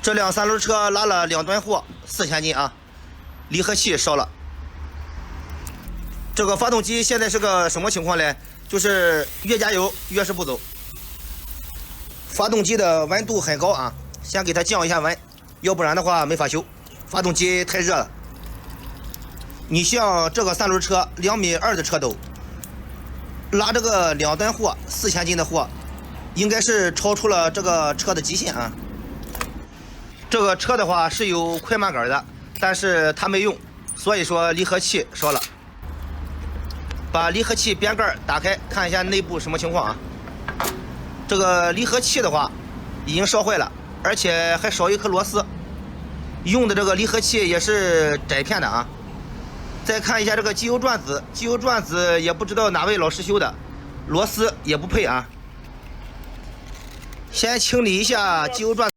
这辆三轮车拉了2吨货，4000斤啊，离合器烧了。这个发动机现在是个什么情况呢？就是越加油越是不走。发动机的温度很高啊，先给它降一下温，要不然的话没法修。发动机太热了。你像这个三轮车2.2米的车斗，拉这个2吨货，4000斤的货，应该是超出了这个车的极限啊。这个车的话是有快慢杆的，但是它没用，所以说离合器烧了。把离合器边盖打开，看一下内部什么情况啊？这个离合器的话已经烧坏了，而且还少一颗螺丝。用的这个离合器也是窄片的啊。再看一下这个机油转子，机油转子也不知道哪位老师修的，螺丝也不配啊。先清理一下机油转子。